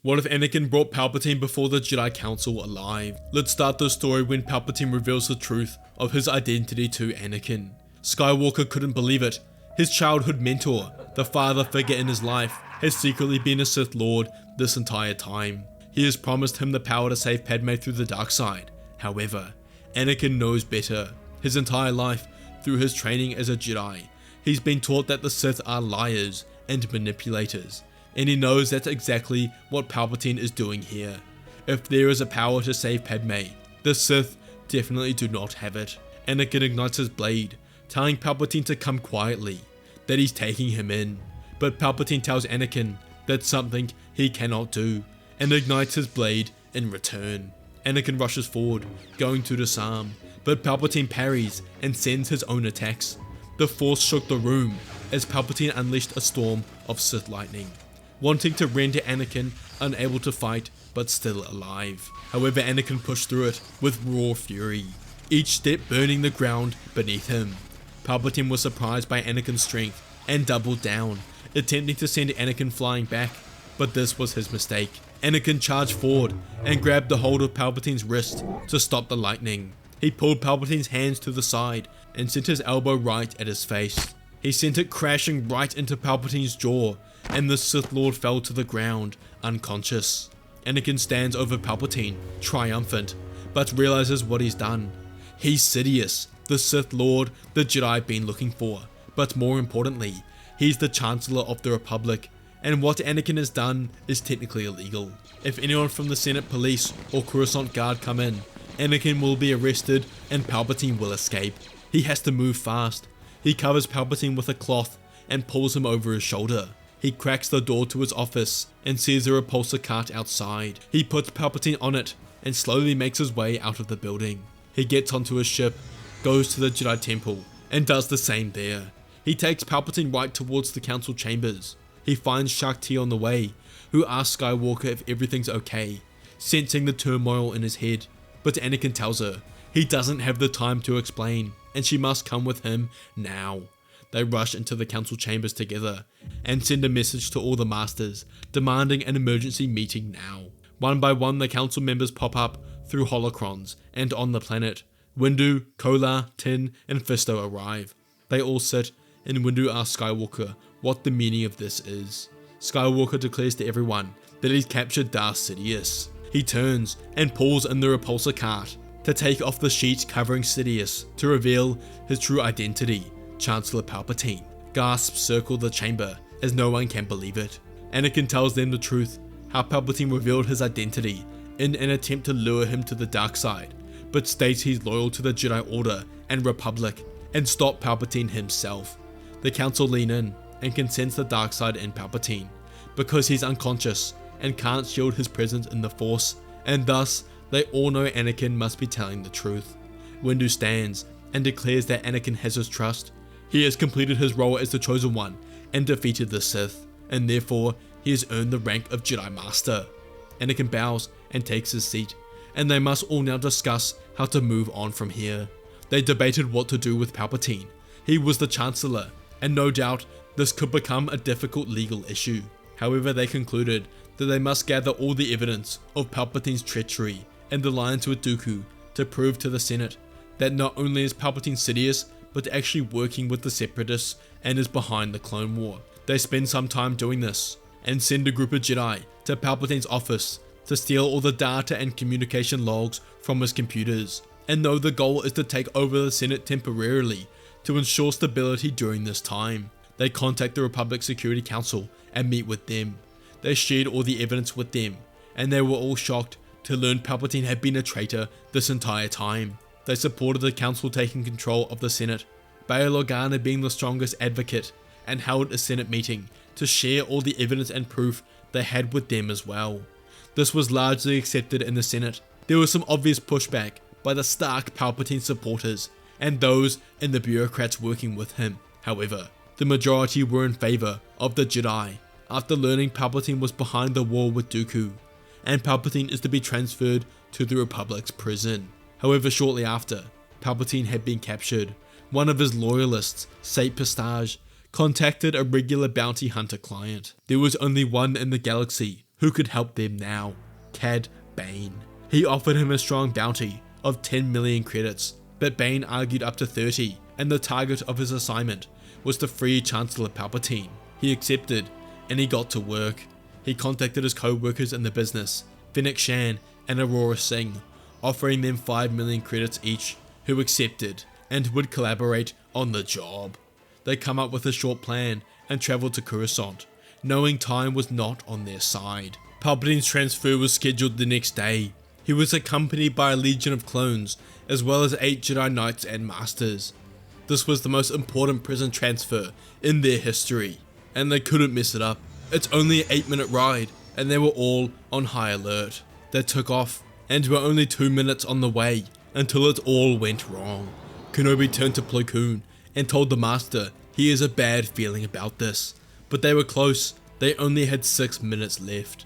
What if Anakin brought Palpatine before the Jedi Council alive? Let's start the story when Palpatine reveals the truth of his identity to Anakin. Skywalker couldn't believe it. His childhood mentor, the father figure in his life, has secretly been a Sith Lord this entire time. He has promised him the power to save Padme through the dark side. However, Anakin knows better. His entire life, through his training as a Jedi, he's been taught that the Sith are liars and manipulators, and he knows that's exactly what Palpatine is doing here. If there is a power to save Padme, the Sith definitely do not have it. Anakin ignites his blade, telling Palpatine to come quietly, that he's taking him in, but Palpatine tells Anakin that's something he cannot do, and ignites his blade in return. Anakin rushes forward, going to disarm, but Palpatine parries and sends his own attacks. The Force shook the room as Palpatine unleashed a storm of Sith lightning, wanting to render Anakin unable to fight but still alive. However, Anakin pushed through it with raw fury, each step burning the ground beneath him. Palpatine was surprised by Anakin's strength and doubled down, attempting to send Anakin flying back, but this was his mistake. Anakin charged forward and grabbed the hold of Palpatine's wrist to stop the lightning. He pulled Palpatine's hands to the side and sent his elbow right at his face. He sent it crashing right into Palpatine's jaw, and the Sith Lord fell to the ground, unconscious. Anakin stands over Palpatine, triumphant, but realizes what he's done. He's Sidious, the Sith Lord the Jedi have been looking for, but more importantly, he's the Chancellor of the Republic, and what Anakin has done is technically illegal. If anyone from the Senate Police or Coruscant Guard come in, Anakin will be arrested and Palpatine will escape. He has to move fast. He covers Palpatine with a cloth and pulls him over his shoulder. He cracks the door to his office and sees a repulsor cart outside. He puts Palpatine on it and slowly makes his way out of the building. He gets onto his ship, goes to the Jedi Temple, and does the same there. He takes Palpatine right towards the council chambers. He finds Shakti on the way, who asks Skywalker if everything's okay, sensing the turmoil in his head, but Anakin tells her he doesn't have the time to explain, and she must come with him now. They rush into the council chambers together, and send a message to all the masters, demanding an emergency meeting now. One by one the council members pop up through holocrons, and on the planet, Windu, Kolar, Tin, and Fisto arrive. They all sit, and Windu asks Skywalker what the meaning of this is. Skywalker declares to everyone that he's captured Darth Sidious. He turns and pulls in the repulsor cart to take off the sheets covering Sidious to reveal his true identity, Chancellor Palpatine. Gasps circle the chamber as no one can believe it. Anakin tells them the truth, how Palpatine revealed his identity in an attempt to lure him to the dark side, but states he's loyal to the Jedi Order and Republic and stop Palpatine himself. The council lean in and can sense the dark side in Palpatine because he's unconscious and can't shield his presence in the Force, and thus they all know Anakin must be telling the truth. Windu stands and declares that Anakin has his trust. He has completed his role as the Chosen One and defeated the Sith, and therefore he has earned the rank of Jedi Master. Anakin bows and takes his seat, and they must all now discuss how to move on from here. They debated what to do with Palpatine. He was the Chancellor, and no doubt this could become a difficult legal issue. However, they concluded that they must gather all the evidence of Palpatine's treachery and alliance with Dooku to prove to the Senate that not only is Palpatine Sidious, but actually working with the Separatists and is behind the Clone War. They spend some time doing this, and send a group of Jedi to Palpatine's office to steal all the data and communication logs from his computers. And though the goal is to take over the Senate temporarily to ensure stability during this time, they contact the Republic Security Council and meet with them. They shared all the evidence with them, and they were all shocked to learn Palpatine had been a traitor this entire time. They supported the council taking control of the Senate, Bail Organa being the strongest advocate, and held a Senate meeting to share all the evidence and proof they had with them as well. This was largely accepted in the Senate. There was some obvious pushback by the stark Palpatine supporters and those in the bureaucrats working with him. However, the majority were in favour of the Jedi after learning Palpatine was behind the war with Dooku, and Palpatine is to be transferred to the Republic's prison. However, shortly after, Palpatine had been captured. One of his loyalists, Saint Pistage, contacted a regular bounty hunter client. There was only one in the galaxy who could help them now: Cad Bane. He offered him a strong bounty of 10 million credits, but Bane argued up to 30, and the target of his assignment was to free Chancellor Palpatine. He accepted, and he got to work. He contacted his co-workers in the business, Fennec Shan and Aurora Singh, offering them 5 million credits each, who accepted and would collaborate on the job. They come up with a short plan and traveled to Coruscant, knowing time was not on their side. Palpatine's transfer was scheduled the next day. He was accompanied by a legion of clones, as well as 8 Jedi Knights and Masters. This was the most important prison transfer in their history, and they couldn't mess it up. It's only an 8-minute ride, and they were all on high alert. They took off, and were only 2 minutes on the way, until it all went wrong. Kenobi turned to Plo Koon, and told the Master he has a bad feeling about this. But they were close, they only had 6 minutes left.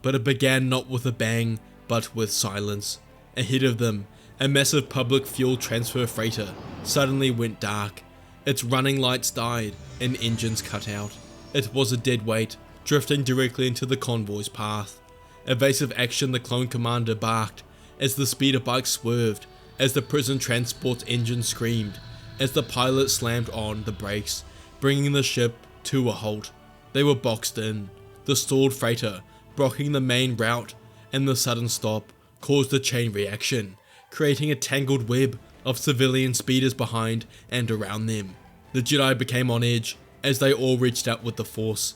But it began not with a bang, but with silence. Ahead of them, a massive public fuel transfer freighter suddenly went dark. Its running lights died, and engines cut out. It was a dead weight, drifting directly into the convoy's path. Evasive action, the clone commander barked, as the speeder bike swerved, as the prison transport's engine screamed, as the pilot slammed on the brakes, bringing the ship to a halt. They were boxed in. The stalled freighter, blocking the main route, and the sudden stop caused a chain reaction, creating a tangled web of civilian speeders behind and around them. The Jedi became on edge as they all reached out with the Force.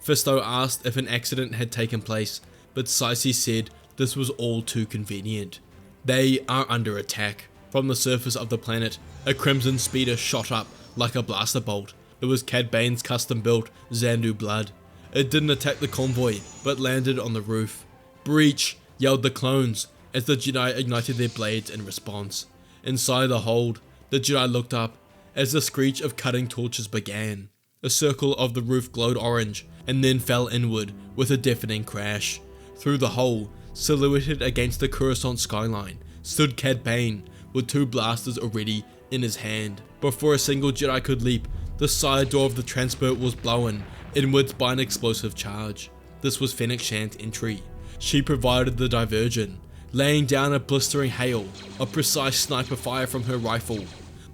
Fisto asked if an accident had taken place, but Sisi said this was all too convenient. They are under attack. From the surface of the planet, a crimson speeder shot up like a blaster bolt. It was Cad Bane's custom-built Xandu Blood. It didn't attack the convoy, but landed on the roof. "Breach!" yelled the clones as the Jedi ignited their blades in response. Inside the hold, the Jedi looked up as the screech of cutting torches began. A circle of the roof glowed orange and then fell inward with a deafening crash. Through the hole, silhouetted against the Coruscant skyline, stood Cad Bane with 2 blasters already in his hand. Before a single Jedi could leap, the side door of the transport was blown inwards by an explosive charge. This was Fennec Shan's entry. She provided the diversion, laying down a blistering hail of precise sniper fire from her rifle.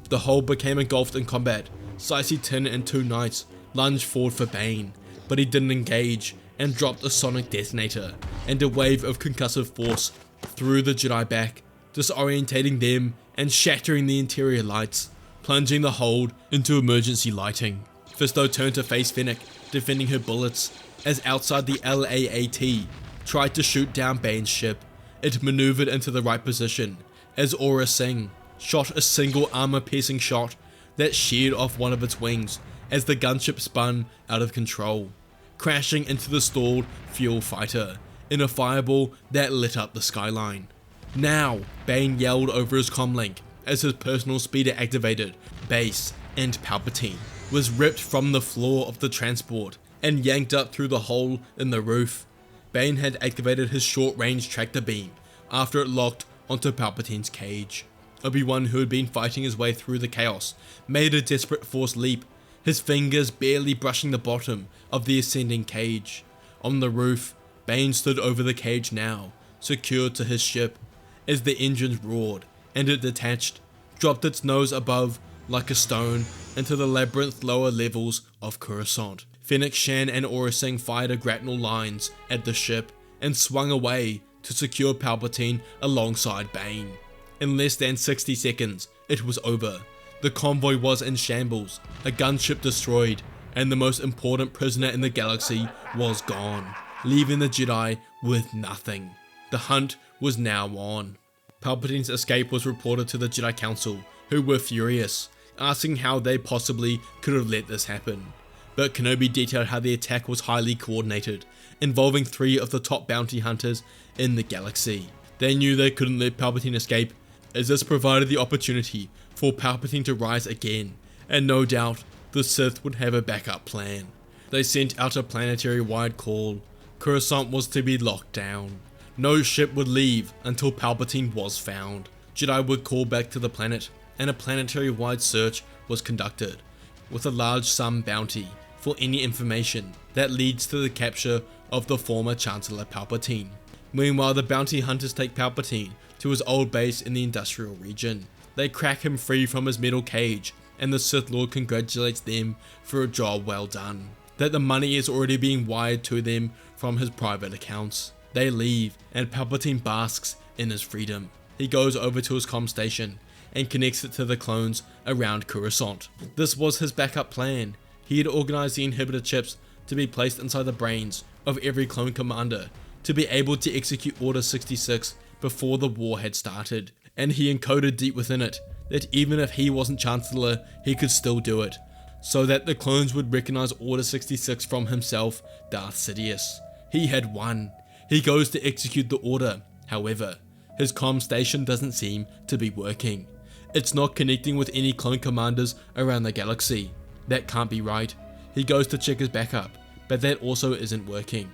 The whole became engulfed in combat. Sisi Tin and 2 knights lunged forward for Bane, but he didn't engage and dropped a sonic detonator, and a wave of concussive force threw the Jedi back, disorientating them and shattering the interior lights, plunging the hold into emergency lighting. Fisto turned to face Fennec, defending her bullets, as outside the LAAT tried to shoot down Bane's ship. It maneuvered into the right position, as Aurora Singh shot a single armor-piercing shot that sheared off one of its wings as the gunship spun out of control, crashing into the stalled fuel fighter in a fireball that lit up the skyline. "Now!" Bane yelled over his comlink as his personal speeder activated. Base and Palpatine was ripped from the floor of the transport and yanked up through the hole in the roof. Bane had activated his short-range tractor beam after it locked onto Palpatine's cage. Obi-Wan, who had been fighting his way through the chaos, made a desperate forced leap, his fingers barely brushing the bottom of the ascending cage. On the roof, Bane stood over the cage now, secured to his ship, as the engines roared, and it detached, dropped its nose above like a stone into the labyrinth lower levels of Coruscant. Fennec Shan and Aurora Singh fired a grapnel lines at the ship and swung away to secure Palpatine alongside Bane. In less than 60 seconds, it was over. The convoy was in shambles, a gunship destroyed, and the most important prisoner in the galaxy was gone, leaving the Jedi with nothing. The hunt was now on. Palpatine's escape was reported to the Jedi Council, who were furious, asking how they possibly could have let this happen. But Kenobi detailed how the attack was highly coordinated, involving 3 of the top bounty hunters in the galaxy. They knew they couldn't let Palpatine escape, as this provided the opportunity for Palpatine to rise again, and no doubt the Sith would have a backup plan. They sent out a planetary-wide call. Coruscant was to be locked down. No ship would leave until Palpatine was found. Jedi would call back to the planet, and a planetary-wide search was conducted, with a large sum bounty for any information that leads to the capture of the former Chancellor Palpatine. Meanwhile, the bounty hunters take Palpatine to his old base in the industrial region. They crack him free from his metal cage, and the Sith Lord congratulates them for a job well done, that the money is already being wired to them from his private accounts. They leave, and Palpatine basks in his freedom. He goes over to his comm station and connects it to the clones around Coruscant. This was his backup plan. He had organized the inhibitor chips to be placed inside the brains of every clone commander to be able to execute Order 66 before the war had started, and he encoded deep within it that even if he wasn't Chancellor, he could still do it, so that the clones would recognize Order 66 from himself, Darth Sidious. He had won. He goes to execute the order. However, his comm station doesn't seem to be working. It's not connecting with any clone commanders around the galaxy. That can't be right. He goes to check his backup, but that also isn't working.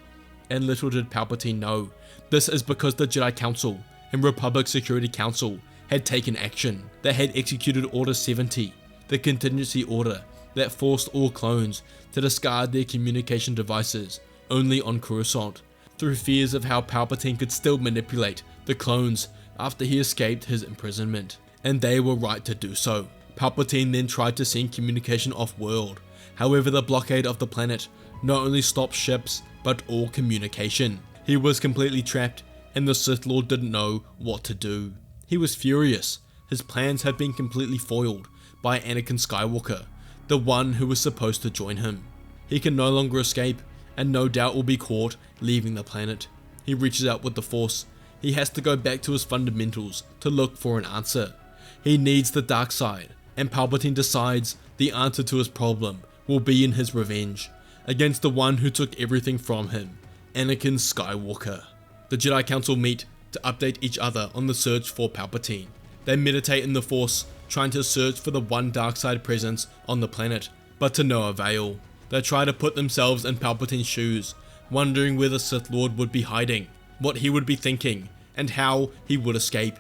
And little did Palpatine know, this is because the Jedi Council and Republic Security Council had taken action. They had executed Order 70, the contingency order that forced all clones to discard their communication devices only on Coruscant, through fears of how Palpatine could still manipulate the clones after he escaped his imprisonment. And they were right to do so. Palpatine then tried to send communication off-world. However, the blockade of the planet not only stopped ships, but all communication. He was completely trapped, and the Sith Lord didn't know what to do. He was furious. His plans had been completely foiled by Anakin Skywalker, the one who was supposed to join him. He can no longer escape, and no doubt will be caught leaving the planet. He reaches out with the Force. He has to go back to his fundamentals to look for an answer. He needs the dark side, and Palpatine decides the answer to his problem will be in his revenge against the one who took everything from him, Anakin Skywalker. The Jedi Council meet to update each other on the search for Palpatine. They meditate in the Force, trying to search for the one dark side presence on the planet, but to no avail. They try to put themselves in Palpatine's shoes, wondering where the Sith Lord would be hiding, what he would be thinking, and how he would escape.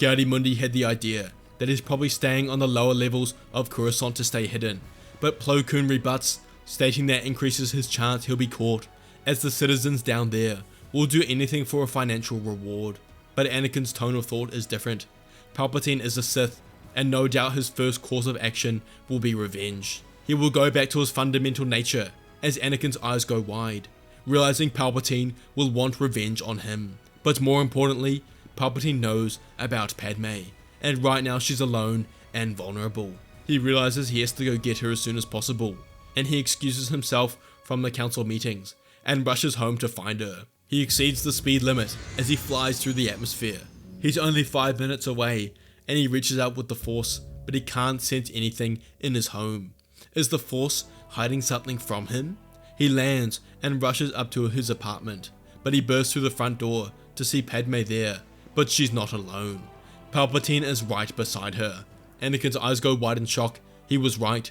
Mundi had the idea that he's probably staying on the lower levels of Coruscant to stay hidden, but Plo Koon rebuts, stating that increases his chance he'll be caught, as the citizens down there will do anything for a financial reward. But Anakin's tone of thought is different. Palpatine is a Sith, and no doubt his first course of action will be revenge. He will go back to his fundamental nature, as Anakin's eyes go wide, realizing Palpatine will want revenge on him. But more importantly, Palpatine knows about Padme, and right now she's alone and vulnerable. He realizes he has to go get her as soon as possible, and he excuses himself from the council meetings and rushes home to find her. He exceeds the speed limit as he flies through the atmosphere. He's only 5 minutes away, and he reaches out with the Force, but he can't sense anything in his home. Is the Force hiding something from him? He lands and rushes up to his apartment, but he bursts through the front door to see Padme there, but she's not alone. Palpatine is right beside her. Anakin's eyes go wide in shock. He was right.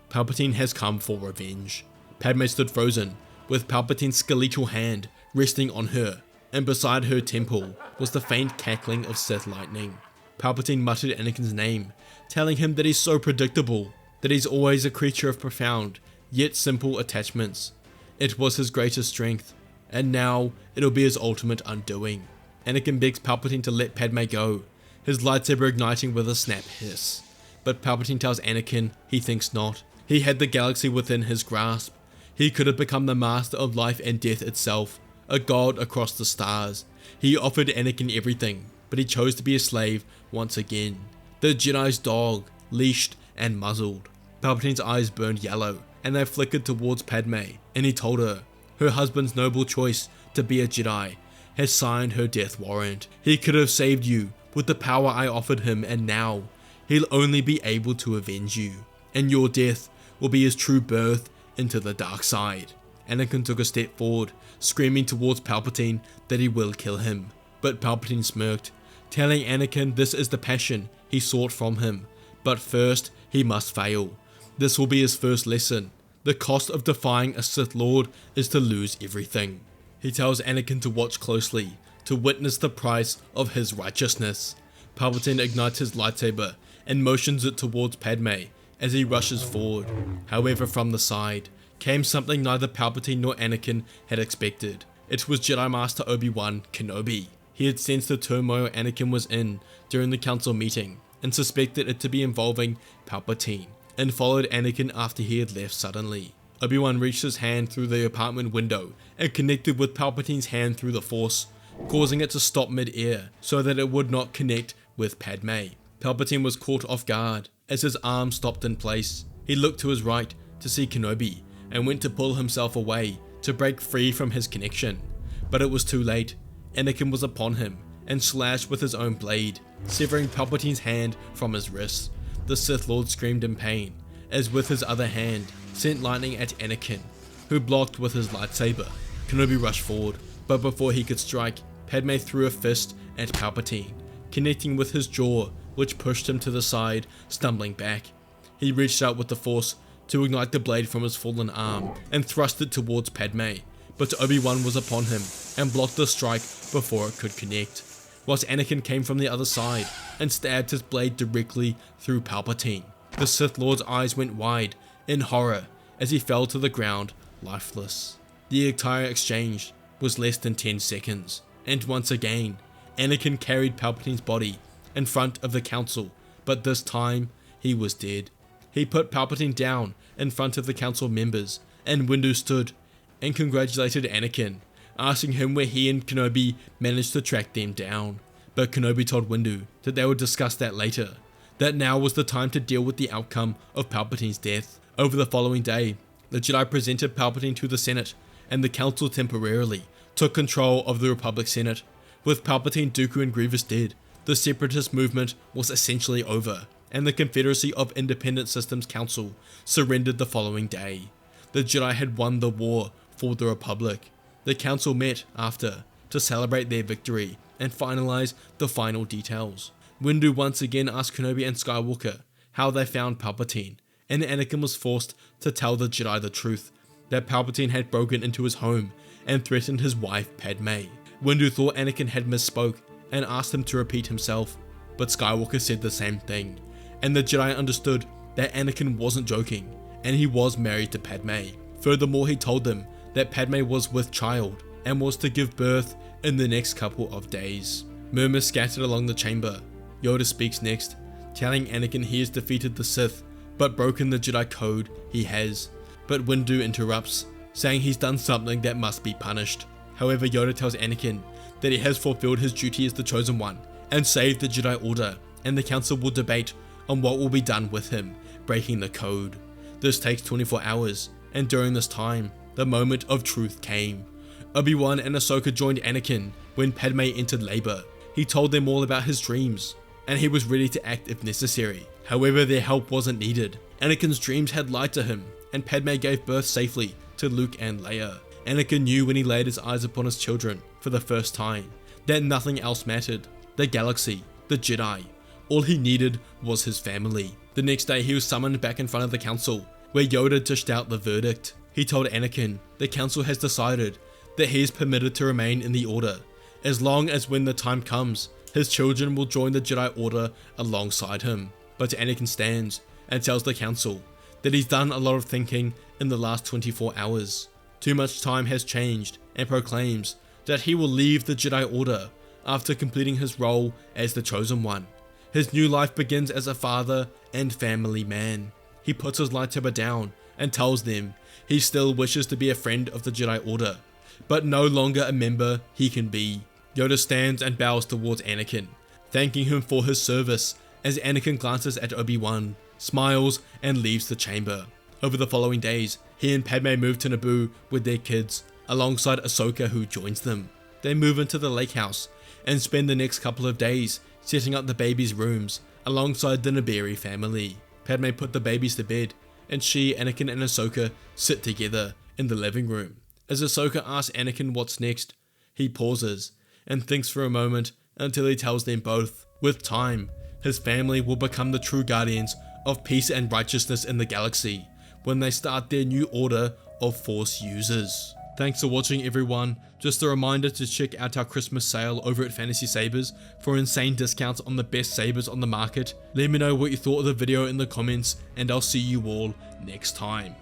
Palpatine has come for revenge. Padme stood frozen, with Palpatine's skeletal hand resting on her, and beside her temple was the faint cackling of Sith lightning. Palpatine muttered Anakin's name, telling him that he's so predictable, that he's always a creature of profound, yet simple attachments. It was his greatest strength, and now it'll be his ultimate undoing. Anakin begs Palpatine to let Padme go, his lightsaber igniting with a snap hiss. But Palpatine tells Anakin he thinks not. He had the galaxy within his grasp. He could have become the master of life and death itself, a god across the stars. He offered Anakin everything, but he chose to be a slave once again. The Jedi's dog, leashed and muzzled. Palpatine's eyes burned yellow, and they flickered towards Padme, and he told her, her husband's noble choice to be a Jedi has signed her death warrant. He could have saved you with the power I offered him, and now he'll only be able to avenge you, and your death will be his true birth into the dark side. Anakin took a step forward, screaming towards Palpatine that he will kill him, but Palpatine smirked, telling Anakin this is the passion he sought from him, but first he must fail. This will be his first lesson. The cost of defying a Sith Lord is to lose everything. He tells Anakin to watch closely, to witness the price of his righteousness. Palpatine ignites his lightsaber and motions it towards Padme as he rushes forward. However, from the side, came something neither Palpatine nor Anakin had expected. It was Jedi Master Obi-Wan Kenobi. He had sensed the turmoil Anakin was in during the council meeting and suspected it to be involving Palpatine, and followed Anakin after he had left suddenly. Obi-Wan reached his hand through the apartment window and connected with Palpatine's hand through the Force, causing it to stop mid-air so that it would not connect with Padme. Palpatine was caught off guard as his arm stopped in place. He looked to his right to see Kenobi and went to pull himself away to break free from his connection, but it was too late. Anakin was upon him and slashed with his own blade, severing Palpatine's hand from his wrist. The Sith Lord screamed in pain, as with his other hand sent lightning at Anakin, who blocked with his lightsaber. Kenobi rushed forward, but before he could strike, Padme threw a fist at Palpatine, connecting with his jaw, which pushed him to the side, stumbling back. He reached out with the Force to ignite the blade from his fallen arm and thrust it towards Padme, but Obi-Wan was upon him and blocked the strike before it could connect, whilst Anakin came from the other side and stabbed his blade directly through Palpatine. The Sith Lord's eyes went wide in horror as he fell to the ground, lifeless. The entire exchange was less than 10 seconds, and once again, Anakin carried Palpatine's body in front of the council, but this time, he was dead. He put Palpatine down in front of the council members, and Windu stood and congratulated Anakin, asking him where he and Kenobi managed to track them down. But Kenobi told Windu that they would discuss that later, that now was the time to deal with the outcome of Palpatine's death. Over the following day, the Jedi presented Palpatine to the Senate, and the council temporarily took control of the Republic Senate. With Palpatine, Dooku and Grievous dead, the separatist movement was essentially over, and the Confederacy of Independent Systems Council surrendered the following day. The Jedi had won the war for the Republic. The council met after to celebrate their victory and finalize the final details. Windu once again asked Kenobi and Skywalker how they found Palpatine, and Anakin was forced to tell the Jedi the truth, that Palpatine had broken into his home and threatened his wife Padme. Windu thought Anakin had misspoke and asked him to repeat himself, but Skywalker said the same thing, and the Jedi understood that Anakin wasn't joking, and he was married to Padme. Furthermore, he told them that Padme was with child and was to give birth in the next couple of days. Murmurs scattered along the chamber. Yoda speaks next, telling Anakin he has defeated the Sith, but broken the Jedi code he has. But Windu interrupts, saying he's done something that must be punished. However, Yoda tells Anakin that he has fulfilled his duty as the Chosen One and saved the Jedi Order, and the Council will debate on what will be done with him breaking the code. This takes 24 hours, and during this time, the moment of truth came. Obi-Wan and Ahsoka joined Anakin when Padme entered labor. He told them all about his dreams, and he was ready to act if necessary. However, their help wasn't needed. Anakin's dreams had lied to him, and Padme gave birth safely to Luke and Leia. Anakin knew when he laid his eyes upon his children for the first time that nothing else mattered. The galaxy, the Jedi, all he needed was his family. The next day he was summoned back in front of the council, where Yoda dished out the verdict. He told Anakin the council has decided that he is permitted to remain in the Order, as long as when the time comes, his children will join the Jedi Order alongside him. But Anakin stands and tells the council that he's done a lot of thinking in the last 24 hours. Too much time has changed, and proclaims that he will leave the Jedi Order after completing his role as the Chosen One. His new life begins as a father and family man. He puts his lightsaber down and tells them he still wishes to be a friend of the Jedi Order, but no longer a member he can be. Yoda stands and bows towards Anakin, thanking him for his service as Anakin glances at Obi-Wan, smiles, and leaves the chamber. Over the following days, he and Padme move to Naboo with their kids, alongside Ahsoka, who joins them. They move into the lake house and spend the next couple of days setting up the babies' rooms alongside the Naberi family. Padme put the babies to bed, and she, Anakin, and Ahsoka sit together in the living room. As Ahsoka asks Anakin what's next, he pauses and thinks for a moment until he tells them both, with time, his family will become the true guardians of peace and righteousness in the galaxy when they start their new order of Force users. Thanks for watching, everyone. Just a reminder to check out our Christmas sale over at Fantasy Sabers for insane discounts on the best sabers on the market. Let me know what you thought of the video in the comments, and I'll see you all next time.